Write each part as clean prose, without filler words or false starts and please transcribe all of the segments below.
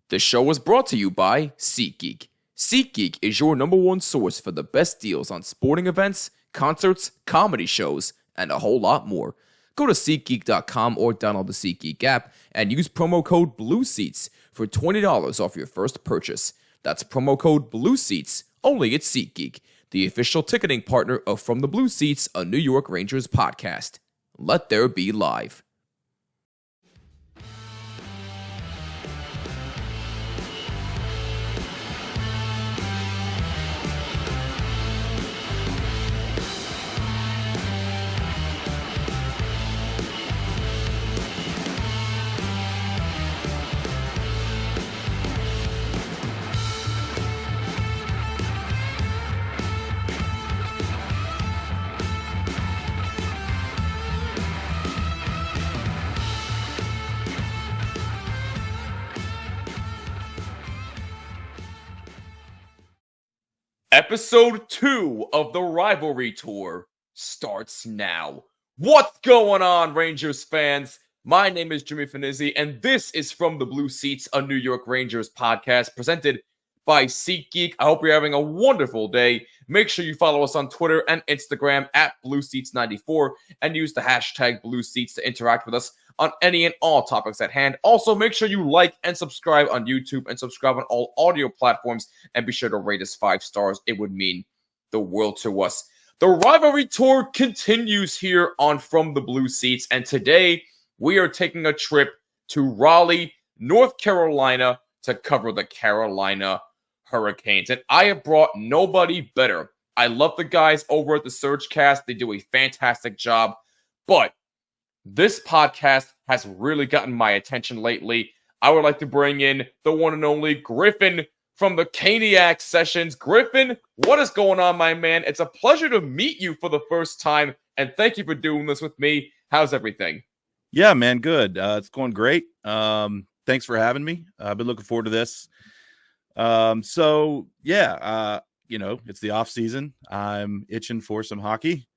The show was brought to you by SeatGeek. SeatGeek is your number one source for the best deals on sporting events, concerts, comedy shows, and a whole lot more. Go to SeatGeek.com or download the SeatGeek app and use promo code BLUESEATS for $20 off your first purchase. That's promo code BLUESEATS only at SeatGeek, the official ticketing partner of From the Blue Seats, a New York Rangers podcast. Let there be live. Episode 2 of the Rivalry Tour starts now. What's going on, Rangers fans? My name is Jimmy Fanizzi, and this is From the Blue Seats, a New York Rangers podcast presented by SeatGeek. I hope you're having a wonderful day. Make sure you follow us on Twitter and Instagram at BlueSeats94 and use the hashtag BlueSeats to interact with us on any and all topics at hand. Also, make sure you like and subscribe on YouTube and subscribe on all audio platforms, and be sure to rate us 5 stars. It would mean the world to us. The Rivalry Tour continues here on From the Blue Seats, and today we are taking a trip to Raleigh, North Carolina to cover the Carolina Hurricanes. And I have brought nobody better. I love the guys over at the Surgecast. They do a fantastic job, but this podcast has really gotten my attention lately. I would like to bring in the one and only Griffin from the Caniac Sessions. Griffin, what is going on, my man? It's a pleasure to meet you for the first time, and thank you for doing this with me. How's everything? Yeah, man, good. It's going great. Thanks for having me. I've been looking forward to this. It's the off season. I'm itching for some hockey.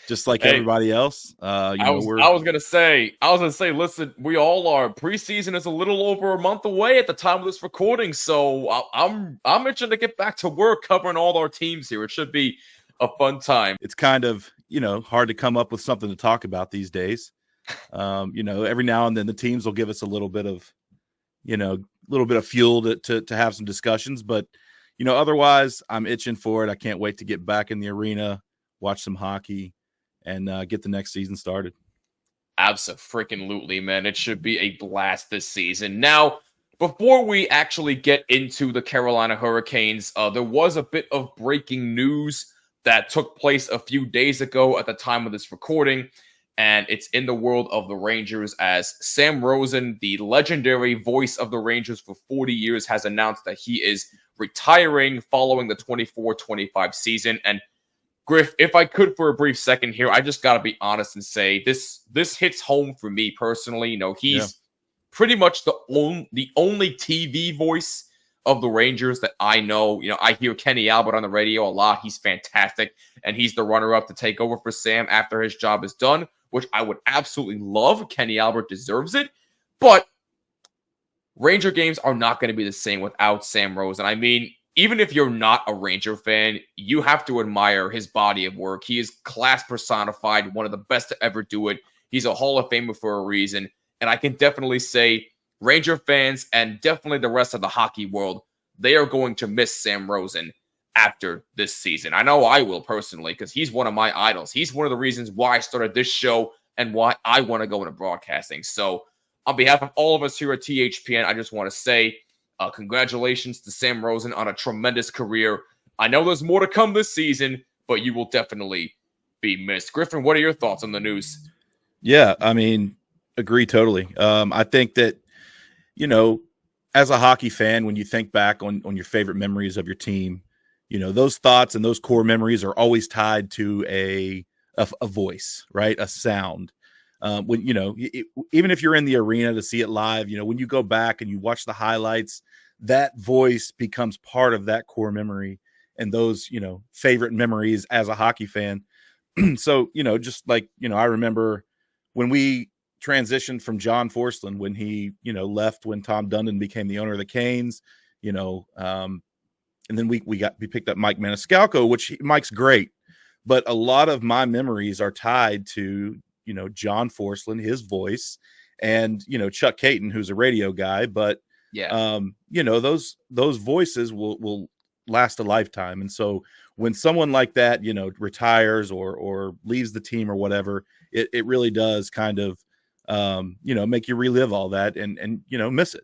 Just like everybody else. I was gonna say, listen, we all are. Preseason is a little over a month away at the time of this recording, so I'm itching to get back to work covering all our teams here. It should be a fun time. It's kind of, hard to come up with something to talk about these days. Every now and then the teams will give us a little bit of fuel to have some discussions, but otherwise I'm itching for it. I can't wait to get back in the arena, watch some hockey, and get the next season started. Abso-freaking-lutely, man. It should be a blast this season. Now, before we actually get into the Carolina Hurricanes, there was a bit of breaking news that took place a few days ago at the time of this recording, and it's in the world of the Rangers as Sam Rosen, the legendary voice of the Rangers for 40 years, has announced that he is retiring following the 24-25 season. And Griff, if I could for a brief second here, I just got to be honest and say this hits home for me personally. He's pretty much the only TV voice of the Rangers that I know. I hear Kenny Albert on the radio a lot. He's fantastic, and he's the runner-up to take over for Sam after his job is done, which I would absolutely love. Kenny Albert deserves it, but Ranger games are not going to be the same without Sam Rosen. I mean, even if you're not a Ranger fan, you have to admire his body of work. He is class personified, one of the best to ever do it. He's a Hall of Famer for a reason. And I can definitely say Ranger fans and definitely the rest of the hockey world, they are going to miss Sam Rosen after this season. I know I will personally, because he's one of my idols. He's one of the reasons why I started this show and why I want to go into broadcasting. So on behalf of all of us here at THPN, I just want to say, congratulations to Sam Rosen on a tremendous career. I know there's more to come this season, but you will definitely be missed. Griffin, what are your thoughts on the news? Yeah, I mean, agree totally. I think that, as a hockey fan, when you think back on your favorite memories of your team, those thoughts and those core memories are always tied to a voice, right? A sound. Even if you're in the arena to see it live, when you go back and you watch the highlights, that voice becomes part of that core memory and those, favorite memories as a hockey fan. So, just like, I remember when we transition from John Forslund when he, left when Tom Dundon became the owner of the Canes, and then we picked up Mike Maniscalco, which Mike's great, but a lot of my memories are tied to, John Forslund, his voice, and, Chuck Caton, who's a radio guy, but Yeah. those voices will last a lifetime. And so when someone like that, retires or leaves the team or whatever, it really does kind of, make you relive all that and miss it.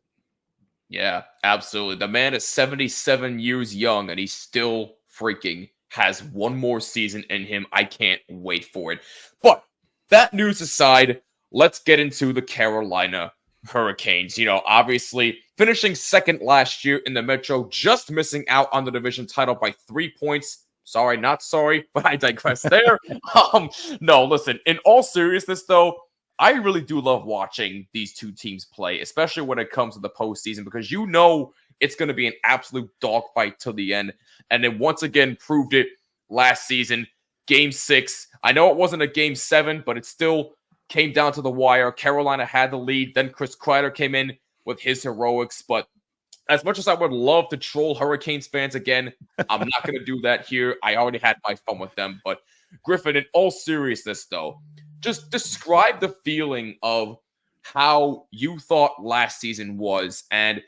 Yeah, absolutely. The man is 77 years young and he still freaking has one more season in him. I can't wait for it. But that news aside, let's get into the Carolina Hurricanes. Obviously finishing second last year in the Metro, just missing out on the division title by 3 points. Sorry, not sorry, but I digress there. No, listen, in all seriousness though, I really do love watching these two teams play, especially when it comes to the postseason, because it's going to be an absolute dogfight till the end. And then once again proved it last season, Game 6. I know it wasn't a Game 7, but it still came down to the wire. Carolina had the lead. Then Chris Kreider came in with his heroics. But as much as I would love to troll Hurricanes fans again, I'm not going to do that here. I already had my fun with them. But Griffin, in all seriousness, though, just describe the feeling of how you thought last season was and,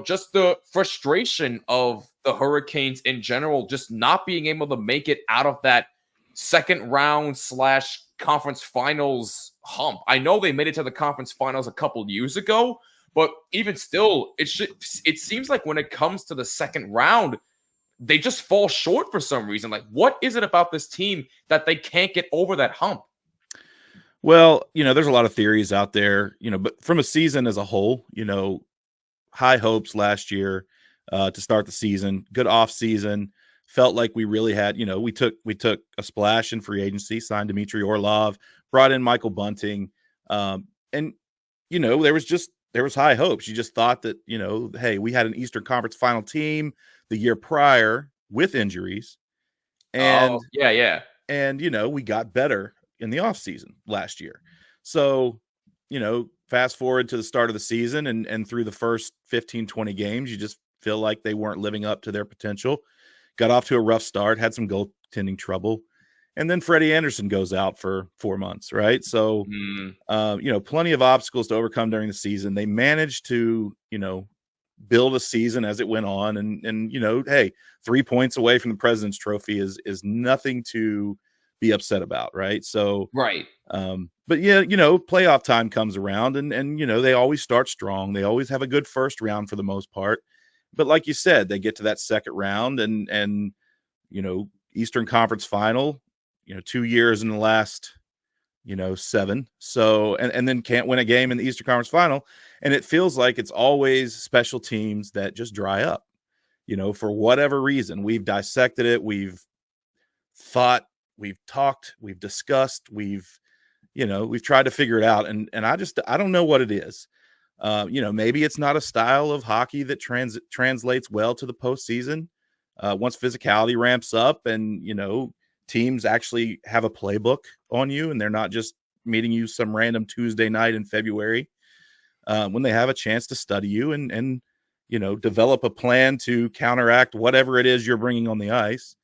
just the frustration of the Hurricanes in general, just not being able to make it out of that second round / conference finals hump. I know they made it to the conference finals a couple years ago, but even still, it seems like when it comes to the second round, they just fall short for some reason. Like, what is it about this team that they can't get over that hump? Well, there's a lot of theories out there, but from a season as a whole, high hopes last year to start the season, good off season. Felt like we really had, we took a splash in free agency, signed Dmitry Orlov, brought in Michael Bunting. And, there was high hopes. You just thought that, hey, we had an Eastern Conference final team the year prior with injuries. And yeah. And, we got better in the offseason last year. So, fast forward to the start of the season and through the first 15, 20 games, you just feel like they weren't living up to their potential. Got off to a rough start, had some goaltending trouble. And then Freddie Anderson goes out for 4 months, right? So, plenty of obstacles to overcome during the season. They managed to, build a season as it went on. And hey, 3 points away from the President's Trophy is nothing to be upset about, right? So, right. But yeah, playoff time comes around and they always start strong. They always have a good first round for the most part. But like you said, they get to that second round and Eastern Conference final, 2 years in the last, 7. So, and then can't win a game in the Eastern Conference final. And it feels like it's always special teams that just dry up, for whatever reason. We've dissected it. We've thought, we've talked, we've discussed, we've tried to figure it out. And I don't know what it is. Maybe it's not a style of hockey that translates well to the postseason. Once physicality ramps up and, teams actually have a playbook on you and they're not just meeting you some random Tuesday night in February, when they have a chance to study you and develop a plan to counteract whatever it is you're bringing on the ice.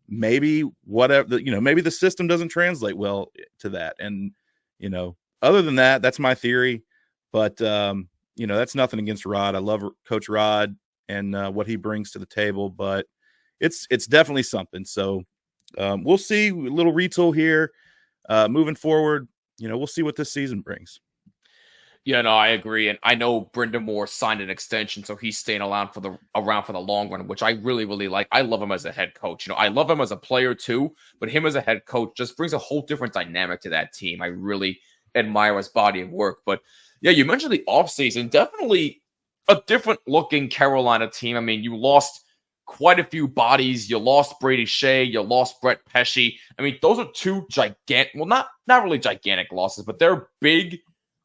Maybe maybe the system doesn't translate well to that. And, other than that, that's my theory. But, that's nothing against Rod. I love Coach Rod and what he brings to the table, but it's definitely something. So we'll see. A little retool here moving forward. We'll see what this season brings. Yeah, no, I agree. And I know Brendan Moore signed an extension, so he's staying around for the long run, which I really, really like. I love him as a head coach. I love him as a player too, but him as a head coach just brings a whole different dynamic to that team. I really admire his body of work. But yeah, you mentioned the offseason. Definitely a different looking Carolina team. I mean, you lost quite a few bodies. You lost Brady Shea. You lost Brett Pesce. I mean, those are two gigantic, well, not really gigantic losses, but they're big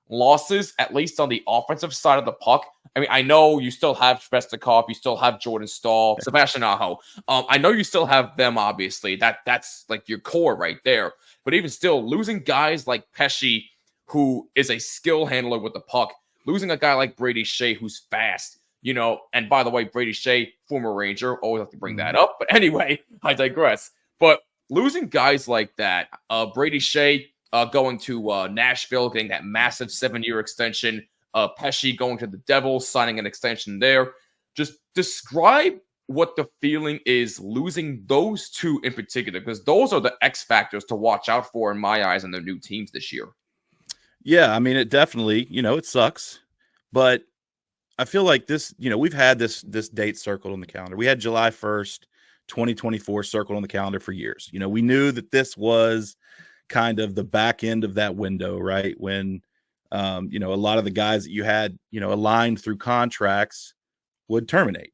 losses, at least on the offensive side of the puck. I mean, I know you still have Svestikov, you still have Jordan Stahl, Sebastian Aho. I know you still have them, obviously. That's like your core right there. But even still, losing guys like Pesce, who is a skill handler with the puck, losing a guy like Brady Shea who's fast, and by the way, Brady Shea, former Ranger, always have to bring that up. But anyway, I digress. But losing guys like that, Brady Shea going to Nashville, getting that massive 7-year extension, Pesce going to the Devils, signing an extension there. Just describe what the feeling is losing those two in particular, because those are the X factors to watch out for in my eyes in their new teams this year. Yeah, I mean, it definitely, it sucks, but I feel like this, we've had this date circled on the calendar. We had July 1st, 2024 circled on the calendar for years. We knew that this was kind of the back end of that window, right? When, a lot of the guys that you had, aligned through contracts would terminate.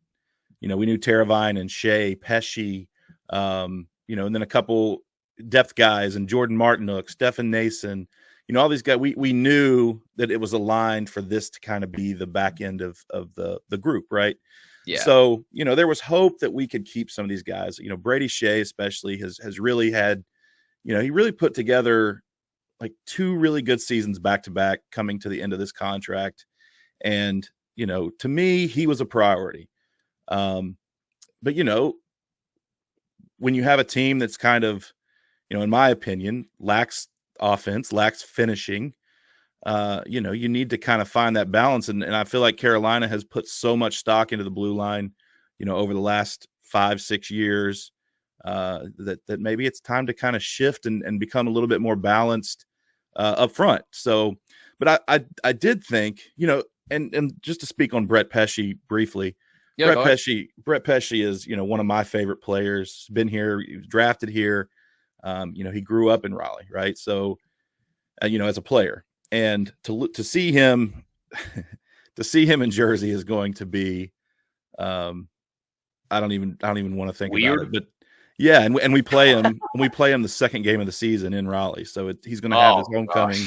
We knew Teravainen and Shea, Pesce, and then a couple depth guys and Jordan Martinook, Stefan Nason, all these guys. We knew that it was aligned for this to kind of be the back end of the group, right? Yeah. So, there was hope that we could keep some of these guys. Brady Shea especially has really had, he really put together like 2 really good seasons back to back coming to the end of this contract. And, to me, he was a priority. But when you have a team that's kind of, in my opinion, lacks offense, lacks finishing, you need to kind of find that balance. And I feel like Carolina has put so much stock into the blue line, over the last 5-6 years, that maybe it's time to kind of shift and become a little bit more balanced up front. So, but I did think, and just to speak on Brett Pesce briefly, yeah, Brett Pesce is, one of my favorite players. Been here, he was drafted here. He grew up in Raleigh, right? So, as a player, and to see him, in Jersey is going to be, I don't even want to think weird. about it, but yeah, and we play him, the second game of the season in Raleigh, so he's going to have his homecoming,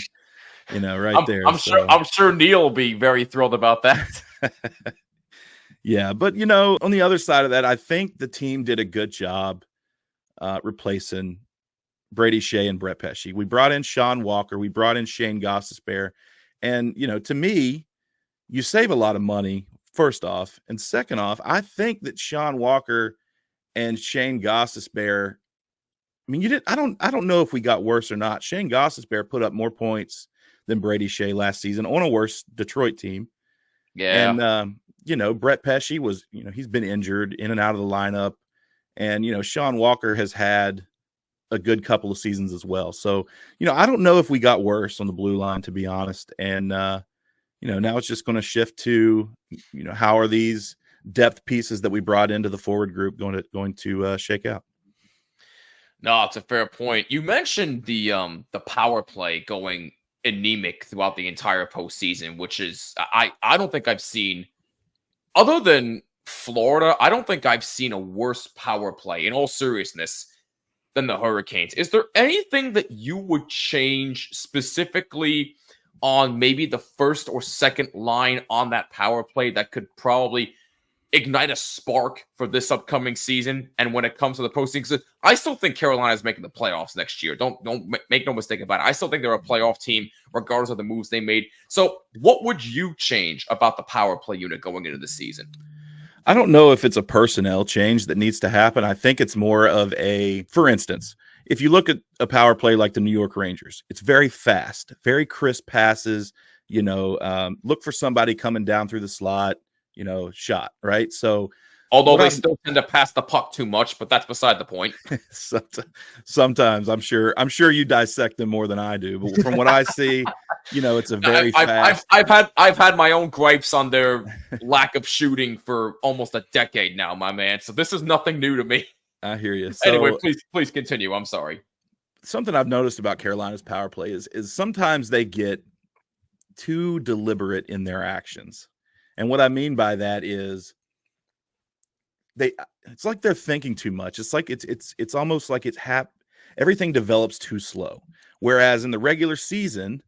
right there. I'm sure Neil will be very thrilled about that. Yeah, but on the other side of that, I think the team did a good job replacing Brady Shea and Brett Pesce. We brought in Sean Walker, we brought in Shane Gostisbehere, and to me, you save a lot of money. First off, and second off, I think that Sean Walker and Shane Gostisbehere. I mean, I don't know if we got worse or not. Shane Gostisbehere put up more points than Brady Shea last season on a worse Detroit team. Yeah, and Brett Pesce was, he's been injured in and out of the lineup. And, Sean Walker has had a good couple of seasons as well. So, I don't know if we got worse on the blue line, to be honest. And, now it's just going to shift to, how are these depth pieces that we brought into the forward group going to shake out? No, it's a fair point. You mentioned the power play going anemic throughout the entire postseason, which is, I don't think I've seen, other than Florida, I don't think I've seen a worse power play, in all seriousness, than the Hurricanes. Is there anything that you would change specifically on maybe the first or second line on that power play that could probably ignite a spark for this upcoming season? And when it comes to the postseason, I still think Carolina is making the playoffs next year. Don't make no mistake about it. I still think they're a playoff team, regardless of the moves they made. So what would you change about the power play unit going into the season? I don't know if it's a personnel change that needs to happen. I think it's more of for instance, if you look at a power play like the New York Rangers, it's very fast, very crisp passes, look for somebody coming down through the slot, shot, right? So although they still tend to pass the puck too much, but that's beside the point. Sometimes I'm sure you dissect them more than I do, but from what I see, it's a very fast. I've had my own gripes on their lack of shooting for almost a decade now, my man. So this is nothing new to me. I hear you. So, anyway, please continue. I'm sorry. Something I've noticed about Carolina's power play is sometimes they get too deliberate in their actions. And what I mean by that is it's like they're thinking too much. It's like it's almost like everything develops too slow. Whereas in the regular season,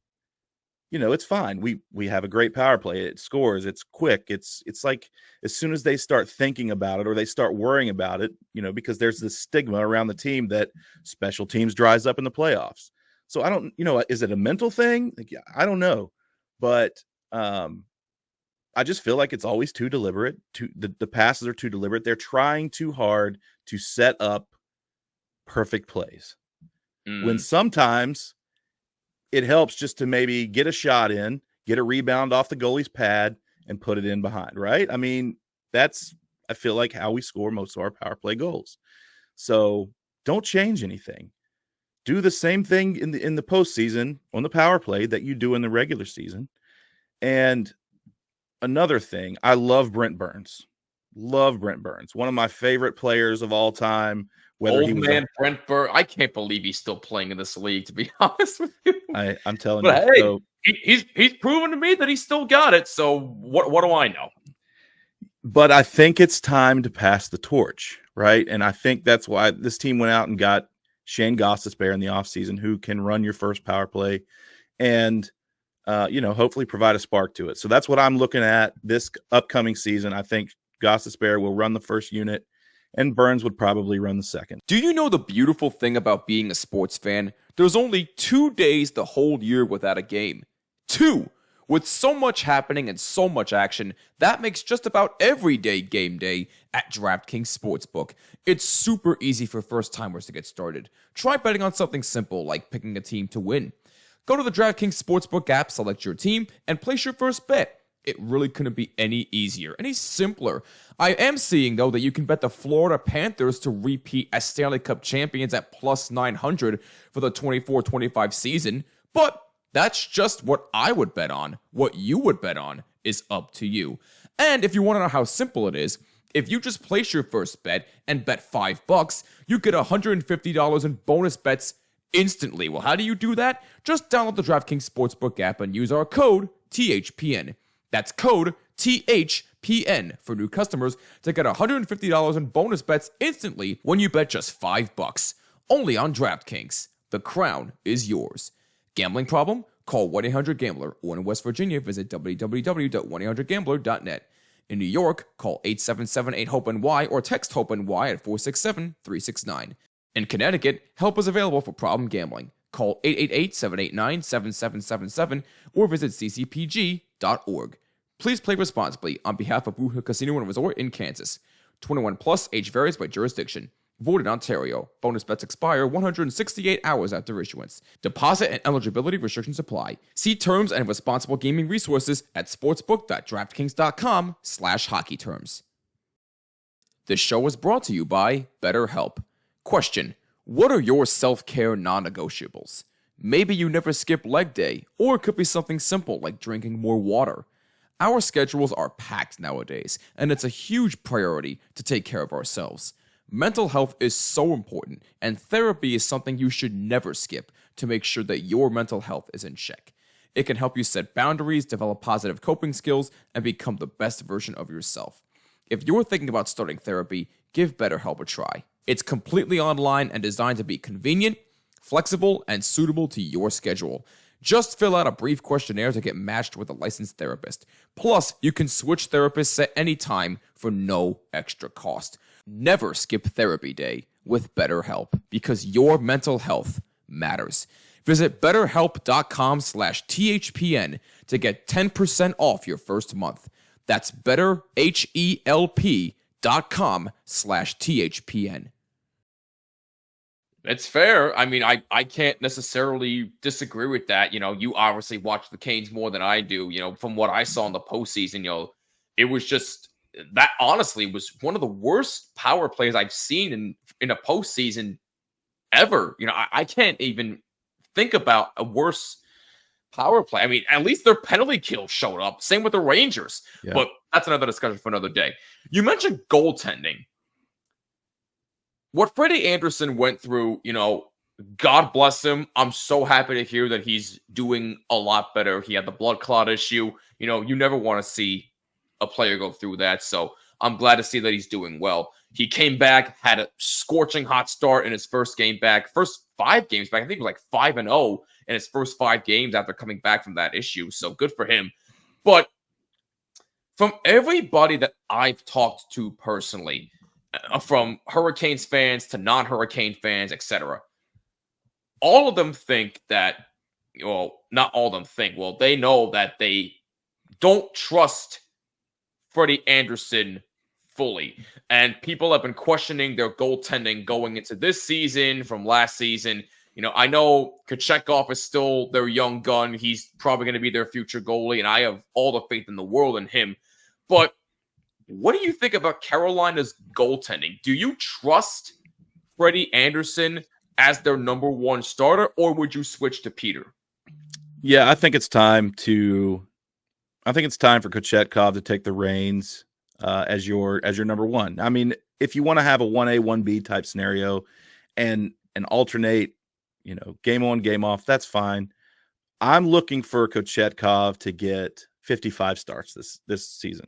it's fine. We have a great power play. It scores. It's quick. It's like as soon as they start thinking about it or they start worrying about it, because there's this stigma around the team that special teams dries up in the playoffs. So I don't, is it a mental thing? Like, yeah, I don't know, but I just feel like it's always too deliberate. The passes are too deliberate. They're trying too hard to set up perfect plays. When sometimes it helps just to maybe get a shot in, get a rebound off the goalie's pad, and put it in behind, right? I mean, that's, I feel like, how we score most of our power play goals. So don't change anything. Do the same thing in the postseason on the power play that you do in the regular season. And another thing, I love Brent Burns. Love Brent Burns. One of my favorite players of all time. Brent Burns. I can't believe he's still playing in this league, to be honest with you. I'm telling but you. Hey, he's proven to me that he's still got it. So what do I know? But I think it's time to pass the torch, right? And I think that's why this team went out and got Shane Gostisbehere in the offseason, who can run your first power play and, hopefully provide a spark to it. So that's what I'm looking at this upcoming season. I think Gostisbehere will run the first unit, and Burns would probably run the second. Do you know the beautiful thing about being a sports fan? There's only 2 days the whole year without a game. 2! With so much happening and so much action, that makes just about every day game day at DraftKings Sportsbook. It's super easy for first-timers to get started. Try betting on something simple like picking a team to win. Go to the DraftKings Sportsbook app, select your team, and place your first bet. It really couldn't be any easier, any simpler. I am seeing, though, that you can bet the Florida Panthers to repeat as Stanley Cup champions at plus 900 for the 24-25 season, but that's just what I would bet on. What you would bet on is up to you. And if you want to know how simple it is, if you just place your first bet and bet $5, you get $150 in bonus bets instantly. Well, how do you do that? Just download the DraftKings Sportsbook app and use our code THPN. That's code THPN for new customers to get $150 in bonus bets instantly when you bet just $5. Only on DraftKings. The crown is yours. Gambling problem? Call 1-800-GAMBLER, or in West Virginia, visit www.1800gambler.net. In New York, call 877-8-HOPE-NY or text HOPE-NY at 467-369. In Connecticut, help is available for problem gambling. Call 888-789-7777 or visit ccpg.org. Please play responsibly on behalf of Blue Hill Casino and Resort in Kansas. 21 plus, age varies by jurisdiction. Void in Ontario. Bonus bets expire 168 hours after issuance. Deposit and eligibility restrictions apply. See terms and responsible gaming resources at sportsbook.draftkings.com/hockey terms. This show is brought to you by BetterHelp. Question: what are your self-care non-negotiables? Maybe you never skip leg day, or it could be something simple like drinking more water. Our schedules are packed nowadays, and it's a huge priority to take care of ourselves. Mental health is so important, and therapy is something you should never skip to make sure that your mental health is in check. It can help you set boundaries, develop positive coping skills, and become the best version of yourself. If you're thinking about starting therapy, give BetterHelp a try. It's completely online and designed to be convenient, flexible, and suitable to your schedule. Just fill out a brief questionnaire to get matched with a licensed therapist. Plus, you can switch therapists at any time for no extra cost. Never skip therapy day with BetterHelp, because your mental health matters. Visit betterhelp.com/THPN to get 10% off your first month. That's betterhelp.com/THPN. It's fair. I mean, I can't necessarily disagree with that. You obviously watch the Canes more than I do. From what I saw in the postseason, it was just, that honestly was one of the worst power plays I've seen in a postseason ever. I can't even think about a worse power play. I mean, at least their penalty kills showed up. Same with the Rangers. Yeah. But that's another discussion for another day. You mentioned goaltending. What Freddie Anderson went through, God bless him. I'm so happy to hear that he's doing a lot better. He had the blood clot issue. You never want to see a player go through that. So I'm glad to see that he's doing well. He came back, had a scorching hot start in his first game back. First 5 games back. I think it was like 5-0 in his first 5 games after coming back from that issue. So good for him. But from everybody that I've talked to personally, from Hurricanes fans to non-Hurricane fans, etc., all of them think that, well, not all of them think, well, they know that they don't trust Freddie Anderson fully. And people have been questioning their goaltending going into this season from last season. I know Kochetkov is still their young gun. He's probably going to be their future goalie, and I have all the faith in the world in him. But what do you think about Carolina's goaltending? Do you trust Freddie Anderson as their number one starter, or would you switch to Peter? Yeah, I think it's time for Kochetkov to take the reins as your number one. I mean, if you want to have a 1A, 1B type scenario and alternate, game on, game off, that's fine. I'm looking for Kochetkov to get 55 starts this season.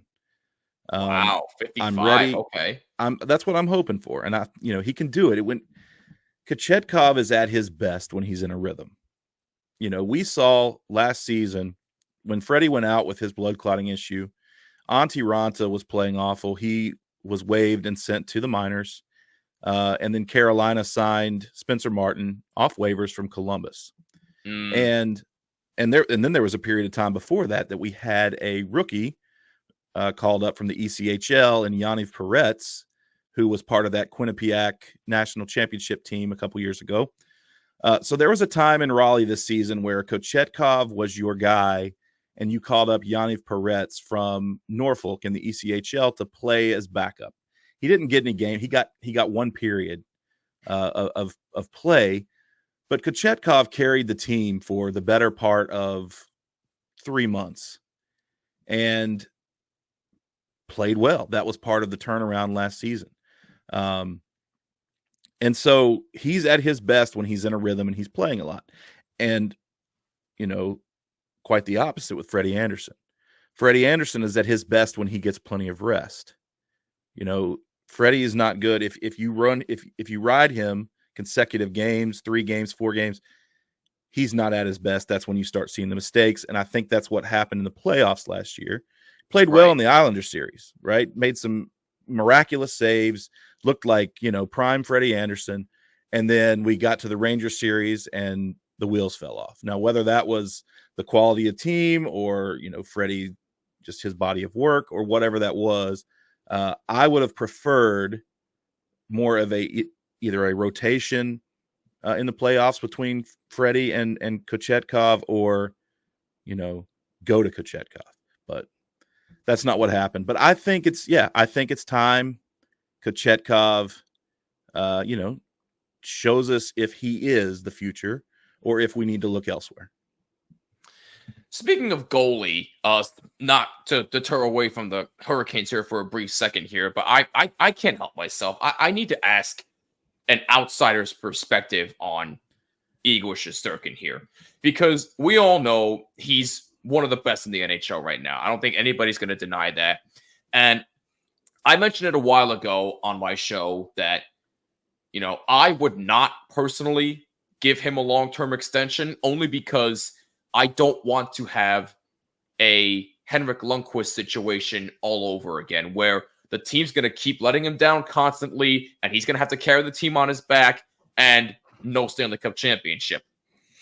Wow, 55. I'm ready. Okay. That's what I'm hoping for. And he can do it. When Kochetkov is at his best when he's in a rhythm. We saw last season when Freddie went out with his blood clotting issue, Antti Ranta was playing awful. He was waived and sent to the minors. And then Carolina signed Spencer Martin off waivers from Columbus. And then there was a period of time before that we had a rookie called up from the ECHL, and Yaniv Peretz, who was part of that Quinnipiac national championship team a couple years ago. So there was a time in Raleigh this season where Kochetkov was your guy, and you called up Yaniv Peretz from Norfolk in the ECHL to play as backup. He didn't get any game. He got one period of play, but Kochetkov carried the team for the better part of 3 months and played well. That was part of the turnaround last season. And so he's at his best when he's in a rhythm and he's playing a lot. And, quite the opposite with Freddie Anderson. Freddie Anderson is at his best when he gets plenty of rest. Freddie is not good. If you ride him consecutive games, 3 games, 4 games, he's not at his best. That's when you start seeing the mistakes. And I think that's what happened in the playoffs last year. Played well in the Islander series, right? Made some miraculous saves, looked like, prime Freddie Anderson. And then we got to the Rangers series and the wheels fell off. Now, whether that was the quality of team or, Freddie, just his body of work or whatever that was, I would have preferred more of either a rotation in the playoffs between Freddie and Kochetkov or, go to Kochetkov. But that's not what happened. But I think it's time Kochetkov, shows us if he is the future or if we need to look elsewhere. Speaking of goalie, not to deter away from the Hurricanes here for a brief second here, but I can't help myself. I need to ask an outsider's perspective on Igor Shesterkin here, because we all know he's one of the best in the NHL right now. I don't think anybody's going to deny that. And I mentioned it a while ago on my show that, I would not personally give him a long-term extension only because I don't want to have a Henrik Lundqvist situation all over again, where the team's going to keep letting him down constantly, and he's going to have to carry the team on his back, and no Stanley Cup championship.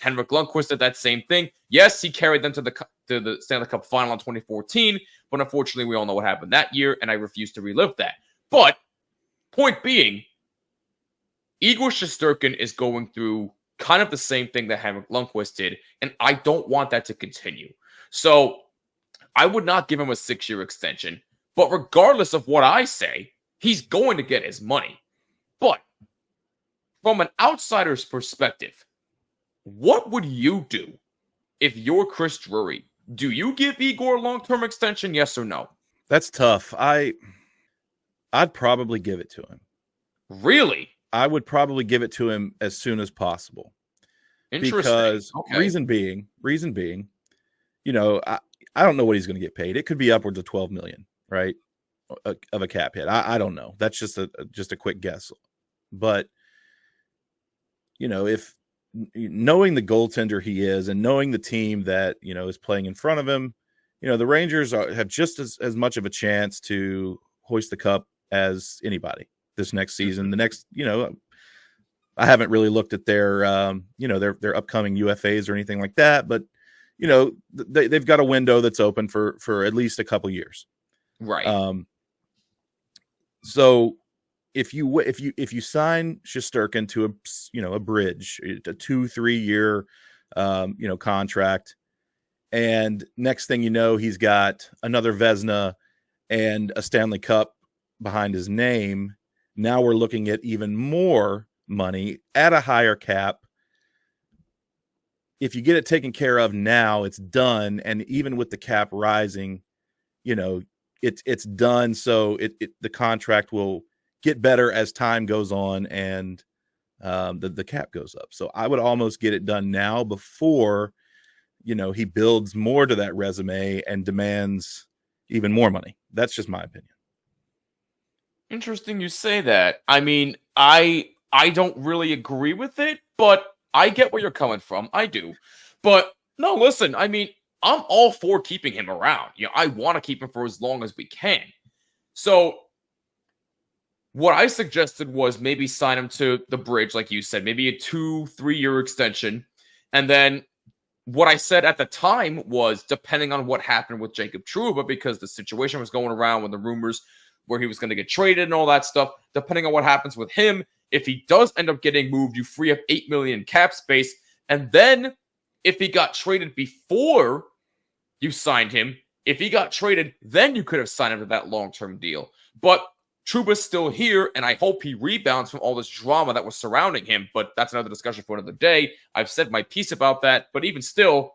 Henrik Lundqvist did that same thing. Yes, he carried them to the Stanley Cup final in 2014, but unfortunately, we all know what happened that year, and I refuse to relive that. But, point being, Igor Shesterkin is going through kind of the same thing that Henrik Lundqvist did, and I don't want that to continue. So, I would not give him a 6-year extension, but regardless of what I say, he's going to get his money. But, from an outsider's perspective, what would you do if you're Chris Drury? Do you give Igor a long-term extension, yes or no? That's tough. I'd probably give it to him. Really? I would probably give it to him as soon as possible. Interesting. Because okay. reason being, I don't know what he's going to get paid. It could be upwards of $12 million, right? Of a cap hit. I don't know. That's just a quick guess. But, if knowing the goaltender he is and knowing the team that, is playing in front of him, the Rangers have just as much of a chance to hoist the cup as anybody this next season. The next, I haven't really looked at their their upcoming UFAs or anything like that, but they've got a window that's open for at least a couple years. Right. So if you sign Shesterkin to a bridge, a 2-3 year contract, and next thing you know, he's got another Vezina and a Stanley Cup behind his name. Now we're looking at even more money at a higher cap. If you get it taken care of now, it's done. And even with the cap rising, it's done. So the contract will get better as time goes on and the cap goes up. So I would almost get it done now before, he builds more to that resume and demands even more money. That's just my opinion. Interesting you say that. I mean, I don't really agree with it, but I get where you're coming from. I do. But no, listen, I mean, I'm all for keeping him around. I want to keep him for as long as we can. So what I suggested was maybe sign him to the bridge, like you said, maybe a 2-3 year extension. And then what I said at the time was, depending on what happened with Jacob Trouba, because the situation was going around with the rumors where he was going to get traded and all that stuff, depending on what happens with him, if he does end up getting moved, you free up $8 million cap space. And then if he got traded before you signed him, if he got traded, then you could have signed him to that long-term deal. But Trouba's still here, and I hope he rebounds from all this drama that was surrounding him. But that's another discussion for another day. I've said my piece about that. But even still,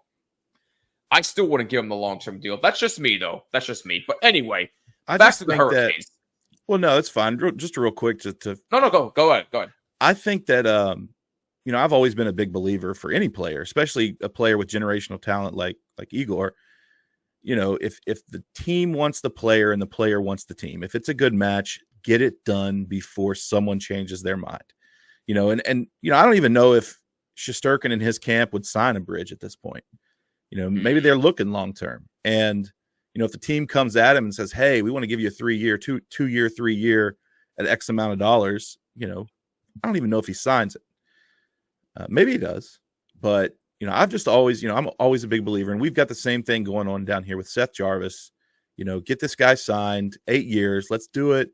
I still wouldn't give him the long-term deal. That's just me, though. That's just me. But anyway, back to the Hurricanes. Well, no, it's fine. Just real quick to No, go ahead. I think that I've always been a big believer for any player, especially a player with generational talent like Igor. If the team wants the player and the player wants the team, if it's a good match, get it done before someone changes their mind. And I don't even know if Shesterkin and his camp would sign a bridge at this point. Maybe they're looking long term. And if the team comes at him and says, "Hey, we want to give you a 3 year at X amount of dollars," I don't even know if he signs it. Maybe he does, but I've just always, I'm always a big believer, and we've got the same thing going on down here with Seth Jarvis. Get this guy signed 8 years. Let's do it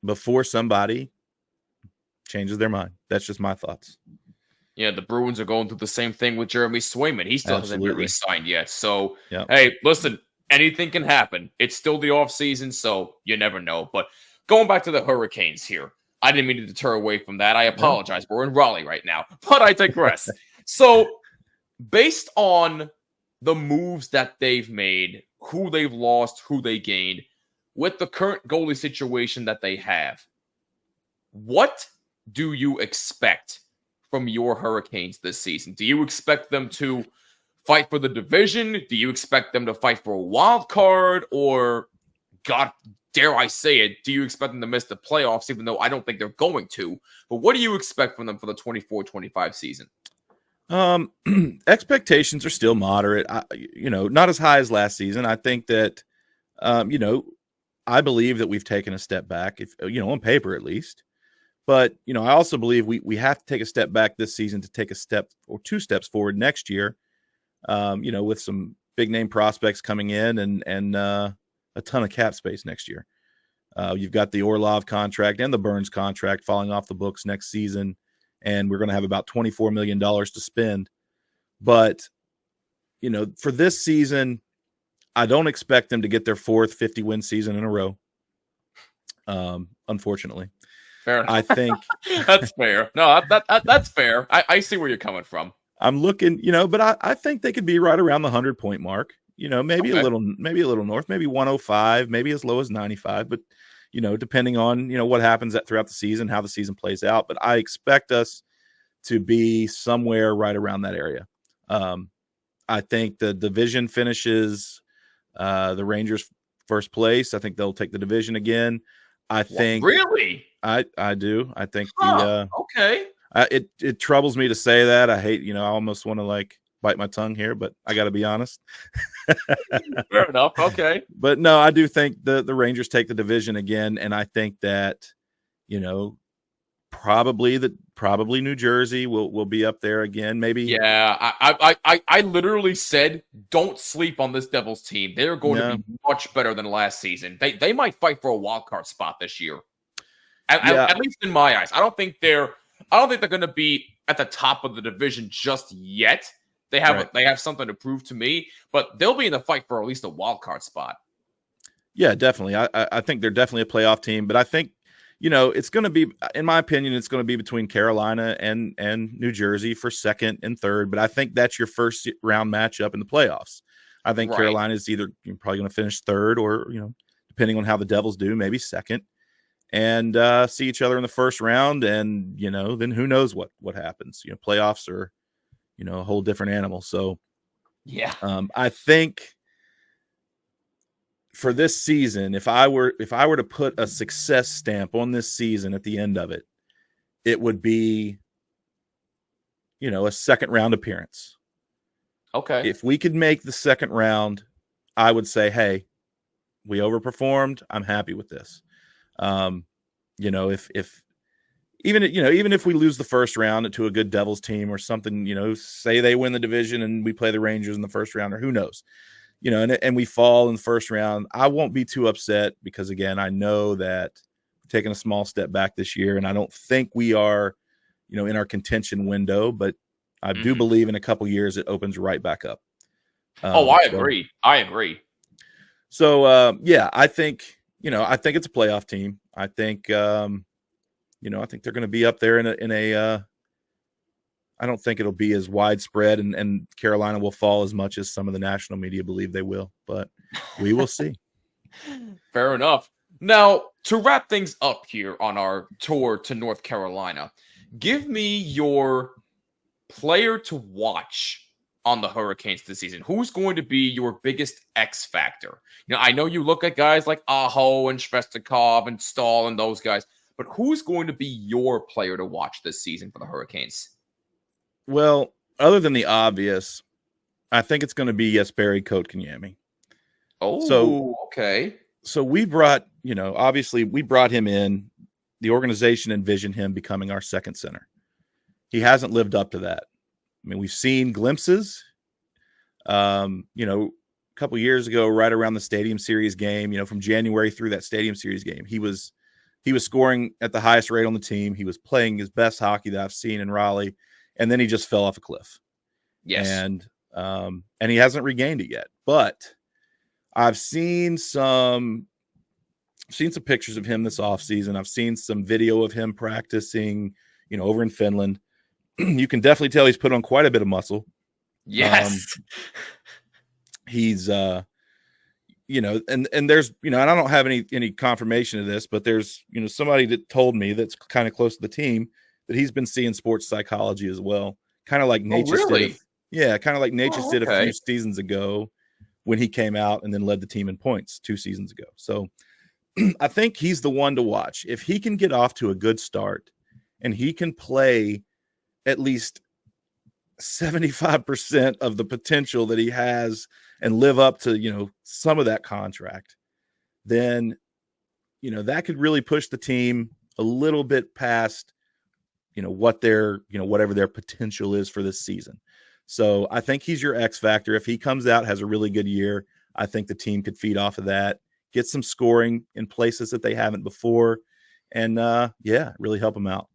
before somebody changes their mind. That's just my thoughts. Yeah, the Bruins are going through the same thing with Jeremy Swayman. He still hasn't been re-signed yet. So, Hey, listen, anything can happen. It's still the offseason, so you never know. But going back to the Hurricanes here, I didn't mean to deter away from that. I apologize. We're in Raleigh right now, but I digress. So, based on the moves that they've made, who they've lost, who they gained, with the current goalie situation that they have, what do you expect from your Hurricanes this season? Do you expect them to fight for the division? Do you expect them to fight for a wild card? Or, God, dare I say it, do you expect them to miss the playoffs, even though I don't think they're going to? But what do you expect from them for the 24-25 season? Expectations are still moderate. Not as high as last season. I think that, I believe that we've taken a step back, if on paper at least. But, I also believe we have to take a step back this season to take a step or 2 steps forward next year, with some big name prospects coming in and a ton of cap space next year. You've got the Orlov contract and the Burns contract falling off the books next season, and we're going to have about $24 million to spend. But, for this season, I don't expect them to get their 4th 50-win season in a row, unfortunately. Fair enough. I think that's fair. No, that's fair. I see where you're coming from. I'm looking, but I think they could be right around the 100-point mark. Maybe a little north, maybe 105, maybe as low as 95. But depending on what happens throughout the season, how the season plays out. But I expect us to be somewhere right around that area. I think the division finishes the Rangers first place. I think they'll take the division again. I think really. I do. I think okay. It troubles me to say that. I hate, I almost want to bite my tongue here, but I got to be honest. Fair enough. Okay. But no, I do think the Rangers take the division again. And I think that, Probably New Jersey will be up there again. Maybe. Yeah, I literally said don't sleep on this Devils team. They're going to be much better than last season. They might fight for a wild card spot this year. At least in my eyes. I don't think they're going to be at the top of the division just yet. They have something to prove to me, but they'll be in the fight for at least a wild card spot. Yeah, definitely. I think they're definitely a playoff team, but I think, it's going to be, in my opinion, it's going to be between Carolina and New Jersey for second and third. But I think that's your first round matchup in the playoffs. I think Carolina is either probably going to finish third or, depending on how the Devils do, maybe second, and see each other in the first round. And, then who knows what happens. Playoffs are, a whole different animal. So, yeah, I think for this season, if I were to put a success stamp on this season at the end of it, it would be, a second round appearance. Okay. If we could make the second round, I would say, hey, we overperformed. I'm happy with this. If even if we lose the first round to a good Devils team or something, say they win the division and we play the Rangers in the first round, or who knows, and we fall in the first round, I won't be too upset because, again, I know that we're taking a small step back this year, and I don't think we are, in our contention window, but I do believe in a couple years it opens right back up. I agree. So, I think it's a playoff team. I think, I think they're going to be up there in a I don't think it'll be as widespread, and Carolina will fall as much as some of the national media believe they will, but we will see. Fair enough. Now, to wrap things up here on our tour to North Carolina, give me your player to watch on the Hurricanes this season. Who's going to be your biggest X factor? I know you look at guys like Aho and Svestikov and Stahl and those guys, but who's going to be your player to watch this season for the Hurricanes? Well, other than the obvious, I think it's going to be Jesperi Kotkaniemi. Oh, okay. So we brought, obviously we brought him in. The organization envisioned him becoming our second center. He hasn't lived up to that. I mean, we've seen glimpses. A couple years ago, right around the Stadium Series game, from January through that Stadium Series game, he was scoring at the highest rate on the team. He was playing his best hockey that I've seen in Raleigh. And then he just fell off a cliff. Yes. And he hasn't regained it yet. But I've seen some pictures of him this offseason. I've seen some video of him practicing, over in Finland. You can definitely tell he's put on quite a bit of muscle. Yes. He's and there's, and I don't have any confirmation of this, but there's, somebody that told me that's kind of close to the team that he's been seeing sports psychology as well, kind of like Natchez did. Kind of like Natchez did a few seasons ago when he came out and then led the team in points 2 seasons ago. So I think he's the one to watch. If he can get off to a good start and he can play at least 75% of the potential that he has and live up to, some of that contract, then, that could really push the team a little bit past what their, whatever their potential is for this season. So I think he's your X factor. If he comes out, has a really good year, I think the team could feed off of that, get some scoring in places that they haven't before, and really help them out.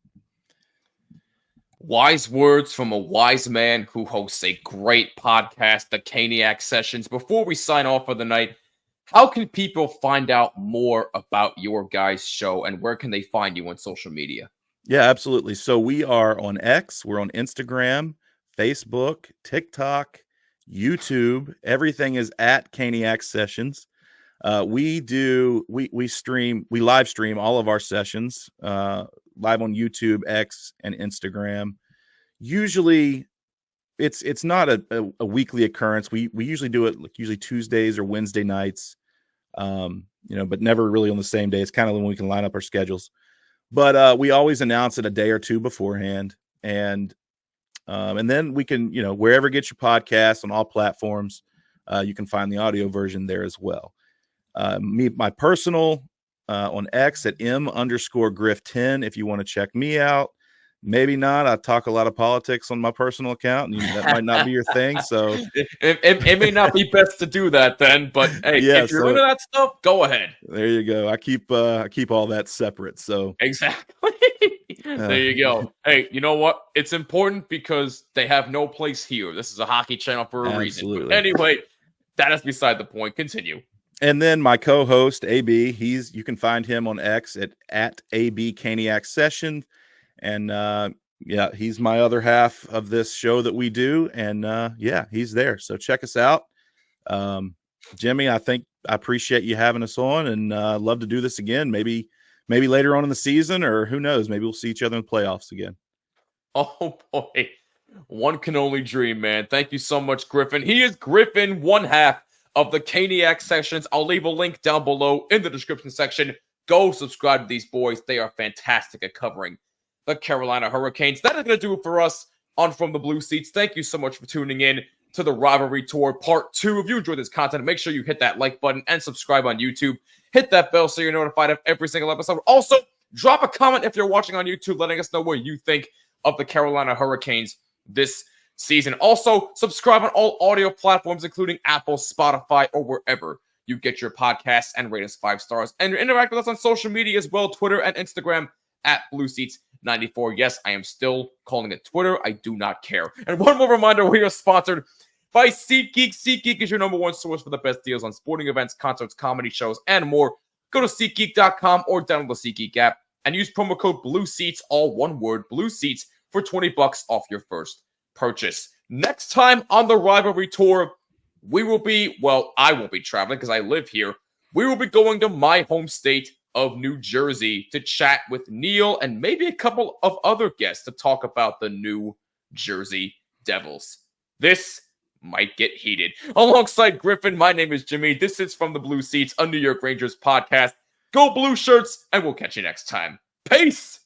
Wise words from a wise man who hosts a great podcast, the Caniac Sessions. Before we sign off for the night, how can people find out more about your guys' show, and where can they find you on social media? Yeah, absolutely. So we are on X, we're on Instagram, Facebook, TikTok, YouTube. Everything is at Caniac Sessions. We live stream all of our sessions live on YouTube, X, and Instagram. Usually it's not a weekly occurrence. We usually do it usually Tuesdays or Wednesday nights, but never really on the same day. It's kind of when we can line up our schedules. But we always announce it a day or two beforehand, and then we can, wherever get your podcasts on all platforms, you can find the audio version there as well. My personal on X at M_Griff10 if you want to check me out. Maybe not. I talk a lot of politics on my personal account, and that might not be your thing. So it may not be best to do that then, but hey, yeah, if you're into that stuff, go ahead. There you go. I keep all that separate. So exactly. There you go. Hey, you know what? It's important because they have no place here. This is a hockey channel for a reason. But anyway, that is beside the point. Continue. And then my co-host AB, you can find him on X at AB Caniac Sessions. And yeah, he's my other half of this show that we do. And yeah, he's there. So check us out. Jimmy, I appreciate you having us on, and love to do this again. Maybe later on in the season, or who knows, maybe we'll see each other in the playoffs again. Oh boy, one can only dream, man. Thank you so much, Griffin. He is Griffin, one half of the Caniac Sessions. I'll leave a link down below in the description section. Go subscribe to these boys. They are fantastic at covering the Carolina Hurricanes. That is going to do it for us on From the Blue Seats. Thank you so much for tuning in to the Rivalry Tour Part 2. If you enjoyed this content, make sure you hit that like button and subscribe on YouTube. Hit that bell so you're notified of every single episode. Also, drop a comment if you're watching on YouTube, letting us know what you think of the Carolina Hurricanes this season. Also, subscribe on all audio platforms, including Apple, Spotify, or wherever you get your podcasts, and rate us 5 stars. And interact with us on social media as well, Twitter and Instagram at BlueSeats94. Yes, I am still calling it Twitter. I do not care. And one more reminder, we are sponsored by SeatGeek. SeatGeek is your #1 source for the best deals on sporting events, concerts, comedy shows, and more. Go to SeatGeek.com or download the SeatGeek app and use promo code BlueSeats, all one word, BlueSeats, for $20 off your first purchase. Next time on the Rivalry Tour, I won't be traveling because I live here. We will be going to my home state of New Jersey to chat with Neil and maybe a couple of other guests to talk about the New Jersey Devils. This might get heated. Alongside Griffin, my name is Jimmy. This is From the Blue Seats, a New York Rangers podcast. Go Blue Shirts, and we'll catch you next time. Peace!